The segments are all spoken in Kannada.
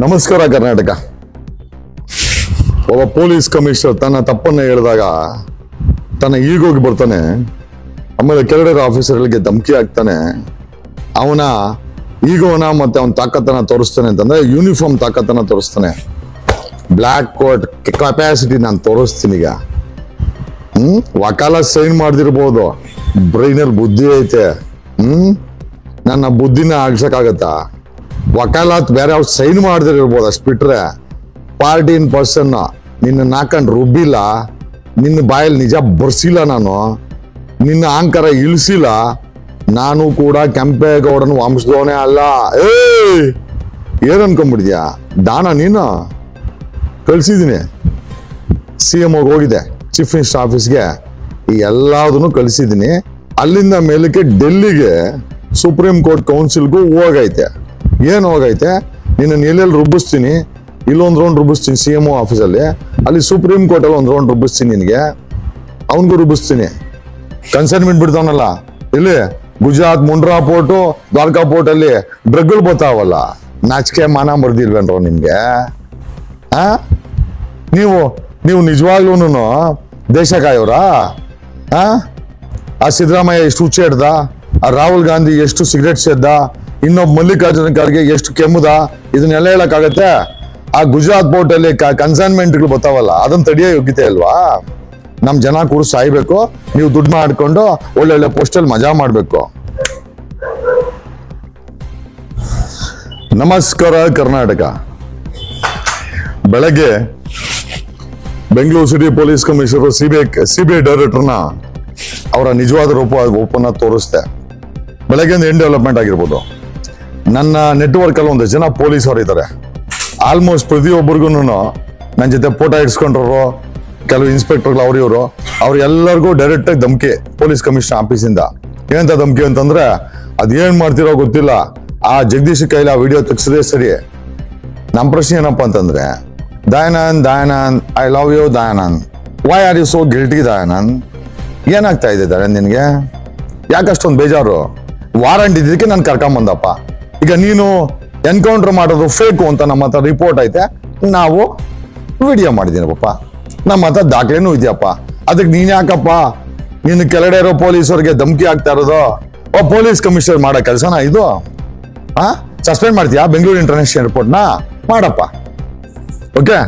ನಮಸ್ಕಾರ ಕರ್ನಾಟಕ. ಒಬ್ಬ ಪೊಲೀಸ್ ಕಮಿಷನರ್ ತನ್ನ ತಪ್ಪನ್ನ ಹೇಳಿದಾಗ ತನ್ನ ಈಗೋಗಿ ಬರ್ತಾನೆ. ಆಮೇಲೆ ಕೆಳಗಡೆ ಆಫೀಸರ್ಗಳಿಗೆ ಧಮಕಿ ಹಾಕ್ತಾನೆ. ಅವನ ಈಗೋನ ಮತ್ತೆ ಅವನ ತಾಕತ್ತನ್ನ ತೋರಿಸ್ತಾನೆ ಅಂತಂದ್ರೆ ಯೂನಿಫಾರ್ಮ್ ತಾಕತ್ತನ್ನ ತೋರಿಸ್ತಾನೆ. ಬ್ಲ್ಯಾಕ್ ಕೋಟ್ ಕೆಪಾಸಿಟಿ ನಾನು ತೋರಿಸ್ತೀನಿ. ಈಗ ವಕಾಲತ್ ಸೈನ್ ಮಾಡ್ದಿರ್ಬೋದು, ಬ್ರೈನಲ್ಲಿ ಬುದ್ಧಿ ಐತೆ. ನನ್ನ ಬುದ್ಧಿನ ಆಗ್ಸಕ್ಕಾಗತ್ತಾ? ವಕಾಲತ್ ಬೇರೆ ಅವ್ರು ಸೈನ್ ಮಾಡ್ದಿರ್ಬೋದು, ಅಷ್ಟು ಬಿಟ್ರೆ ಪಾರ್ಟಿ ಇನ್ ಪರ್ಸನ್ ನಿನ್ನ ನಾಕಂಡು ರುಬ್ಬಿಲ್ಲ, ನಿನ್ನ ಬಾಯಲ್ಲಿ ನಿಜ ಬರ್ಸಿಲ್ಲ, ನಾನು ನಿನ್ನ ಅಹಂಕಾರ ಇಳಿಸಿಲ್ಲ. ನಾನು ಕೂಡ ಕೆಂಪೇಗೌಡನ ವಂಶದವನೇ ಅಲ್ಲ. ಏನ್ ಅನ್ಕೊಂಡ್ಬಿಡ್ತೀಯಾ? ದಾನ ನೀನು ಕಳ್ಸಿದ್ದೀನಿ. CM ಹೋಗಿದೆ, ಚೀಫ್ ಮಿನಿಸ್ಟರ್ ಆಫೀಸ್ಗೆ ಈ ಎಲ್ಲದನ್ನು ಕಳಿಸಿದ್ದೀನಿ. ಅಲ್ಲಿಂದ ಮೇಲಕ್ಕೆ ಡೆಲ್ಲಿಗೆ ಸುಪ್ರೀಂ ಕೋರ್ಟ್ ಕೌನ್ಸಿಲ್ಗೂ ಹೋಗೈತೆ. ಏನು ಹೋಗೈತೆ? ನಿನ್ನ ಎಲ್ಲೆಲ್ಲಿ ರುಬ್ಬಿಸ್ತೀನಿ, ಇಲ್ಲೊಂದು ರೌಂಡ್ ರುಬ್ಬಿಸ್ತೀನಿ CM ಆಫೀಸಲ್ಲಿ, ಅಲ್ಲಿ ಸುಪ್ರೀಂ ಕೋರ್ಟಲ್ಲಿ ಒಂದು ರೌಂಡ್ ರುಬ್ಬಿಸ್ತೀನಿ, ನಿನಗೆ ಅವನಿಗೂ ರುಬ್ಬಿಸ್ತೀನಿ. ಕನ್ಸೈನ್ಮೆಂಟ್ ಬಿಡ್ತಾವನಲ್ಲ ಇಲ್ಲಿ ಗುಜರಾತ್ ಮುಂಡ್ರಾ ಪೋರ್ಟು ದ್ವಾರಕಾ ಪೋರ್ಟ್ ಅಲ್ಲಿ ಡ್ರಗ್ಗಳು ಬರ್ತಾವಲ್ಲ, ನಾಚಿಕೆ ಮಾನ ಮರ್ದಿಲ್ವೇನ್ರೋ ನಿಮ್ಗೆ? ನೀವು ನಿಜವಾಗ್ಲೂ ದೇಶ ಕಾಯೋರಾ? ಆ ಸಿದ್ದರಾಮಯ್ಯ ಎಷ್ಟು ಹುಚ್ಚೆ ಹಿಡ್ದ, ಆ ರಾಹುಲ್ ಗಾಂಧಿ ಎಷ್ಟು ಸಿಗರೇಟ್ ಸೇದ್ದ, ಇನ್ನೊಬ್ಬ ಮಲ್ಲಿಕಾರ್ಜುನ ಖರ್ಗೆ ಎಷ್ಟು ಕೆಮ್ಮುದ, ಇದನ್ನೆಲ್ಲ ಹೇಳಕ್ಕಾಗತ್ತೆ? ಆ ಗುಜರಾತ್ ಪೋರ್ಟ್ ಅಲ್ಲಿ ಕನ್ಸೈನ್ಮೆಂಟ್ಗಳು ಬರ್ತಾವಲ್ಲ, ಅದನ್ನ ತಡೆಯೋ ಯೋಗ್ಯತೆ ಅಲ್ವಾ? ನಮ್ ಜನ ಕೂಡ ಸಾಯ್ಬೇಕು, ನೀವು ದುಡ್ಡು ಮಾಡ್ಕೊಂಡು ಒಳ್ಳೊಳ್ಳೆ ಪೋಸ್ಟಲ್ಲಿ ಮಜಾ ಮಾಡ್ಬೇಕು. ನಮಸ್ಕಾರ ಕರ್ನಾಟಕ. ಬೆಳಗ್ಗೆ Bengaluru city police commissioner CBI ಡೈರೆಕ್ಟರ್ನ ಅವರ ನಿಜವಾದ ರೂಪನ ತೋರಿಸ್ದೆ. ಬೆಳಗ್ಗೆ ಏನ್ ಡೆವಲಪ್ಮೆಂಟ್ ಆಗಿರ್ಬೋದು. ನನ್ನ ನೆಟ್ವರ್ಕ್ ಅಲ್ಲಿ ಒಂದಷ್ಟು ಜನ ಪೊಲೀಸ್ ಅವರು ಇದ್ದಾರೆ. ಆಲ್ಮೋಸ್ಟ್ ಪ್ರತಿಯೊಬ್ಬರಿಗೂ ನನ್ನ ಜೊತೆ ಫೋಟೋ ಇಡ್ಸ್ಕೊಂಡ್ರು, ಕೆಲವು ಇನ್ಸ್ಪೆಕ್ಟರ್ಗಳು ಅವ್ರು ಎಲ್ಲರಿಗೂ ಡೈರೆಕ್ಟ್ ಆಗಿ ಧಮಕಿ ಪೊಲೀಸ್ ಕಮಿಷನರ್ ಆಫೀಸಿಂದ. ಏನಂತ ಧಮಕಿ ಅಂತಂದ್ರೆ, ಅದೇನ್ ಮಾಡ್ತಿರೋ ಗೊತ್ತಿಲ್ಲ, ಆ ಜಗದೀಶ್ ಕೈಲಿ ಆ ವಿಡಿಯೋ ತೆಗ್ಸದೇ ಸರಿ. ನಮ್ಮ ಪ್ರಶ್ನೆ ಏನಪ್ಪಾ ಅಂತಂದ್ರೆ, Dayanand I love you Dayanand, why are you so guilty Dayanand? ಏನಾಗ್ತಾ ಇದೆ ದಯಾನಂದ್ ನಿನ್ಗೆ? ಯಾಕಷ್ಟೊಂದು ಬೇಜಾರು? ವಾರಂಟ್ ಇದ್ದಕ್ಕೆ ನಾನು ಕರ್ಕೊಂಬಂದಪ್ಪ. ಈಗ ನೀನು ಎನ್ಕೌಂಟರ್ ಮಾಡೋದು ಫೇಕು ಅಂತ ನಮ್ಮ ಹತ್ರ ರಿಪೋರ್ಟ್ ಐತೆ, ನಾವು ವಿಡಿಯೋ ಮಾಡಿದೀನಿ ಪಾಪ, ನಮ್ಮ ಹತ್ರ ದಾಖಲೆನೂ ಇದೆಯಪ್ಪ. ಅದಕ್ಕೆ ನೀನ್ ಯಾಕಪ್ಪ ನೀನು ಕೆಳಗಡೆ ಇರೋ ಪೊಲೀಸರಿಗೆ ಧಮಕಿ ಆಗ್ತಾ ಇರೋದು? ಪೊಲೀಸ್ ಕಮಿಷನರ್ ಮಾಡೋ ಕೆಲಸನ ಇದು? ಸಸ್ಪೆಂಡ್ ಮಾಡ್ತೀಯಾ ಬೆಂಗಳೂರು ಇಂಟರ್ನ್ಯಾಷನಲ್ ಏರ್ಪೋರ್ಟ್ನ? ಮಾಡಪ್ಪ. ಓಕೆ,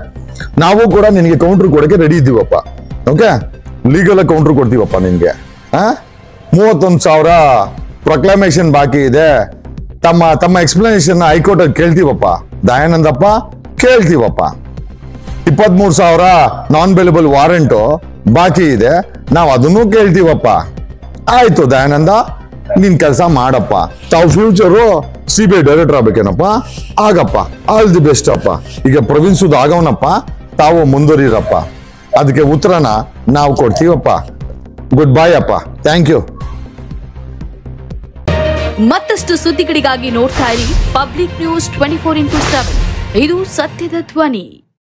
ನಾವು ಕೂಡ ನಿನಗೆ ಕೌಂಟರ್ ಕೊಡಕ್ಕೆ ರೆಡಿ ಇದ್ದೀವಪ್ಪ. ಓಕೆ, ಲೀಗಲ್ ಕೌಂಟರ್ ಕೊಡ್ತೀವಪ್ಪ ನಿನ್ಗೆ. 31,000 ಪ್ರೊಕ್ಲಮೇಷನ್ ಬಾಕಿ ಇದೆ. ತಮ್ಮ ಎಕ್ಸ್ಪ್ಲನೇಷನ್ ಹೈಕೋರ್ಟ್ ಅಲ್ಲಿ ಕೇಳ್ತೀವಪ್ಪ ದಯಾನಂದಪ್ಪ, ಕೇಳ್ತೀವಪ್ಪ. 23,000 ನಾನ್ ಬೇಲೆಬಲ್ ವಾರೆಂಟು ಬಾಕಿ ಇದೆ, ನಾವು ಅದನ್ನು ಕೇಳ್ತೀವಪ್ಪ. ಆಯ್ತು ದಯಾನಂದ, ನಿನ್ ಕೆಲಸ ಮಾಡಪ್ಪ. ತಾವು ಫ್ಯೂಚರು CBI ಡೈರೆಕ್ಟರ್ ಆಗ್ಬೇಕೇನಪ್ಪ? ಆಗಪ್ಪ, ಆಲ್ ದಿ ಬೆಸ್ಟ್ ಅಪ್ಪ. ಈಗ ಪ್ರವೀಣ್ ಸುದ್ ಆಗವನಪ್ಪ, ತಾವು ಮುಂದುವರಿರಪ್ಪ. ಅದಕ್ಕೆ ಉತ್ತರನ ನಾವು ಕೊಡ್ತೀವಪ್ಪ. ಗುಡ್ ಬೈ ಅಪ್ಪ, ಥ್ಯಾಂಕ್ ಯು. ಮತ್ತಷ್ಟು ಸುದ್ದಿಗಳಿಗಾಗಿ ನೋಡ್ತಾ ಇರಿ ಪಬ್ಲಿಕ್ ನ್ಯೂಸ್ 24x7. ಇದು ಸತ್ಯದ ಧ್ವನಿ.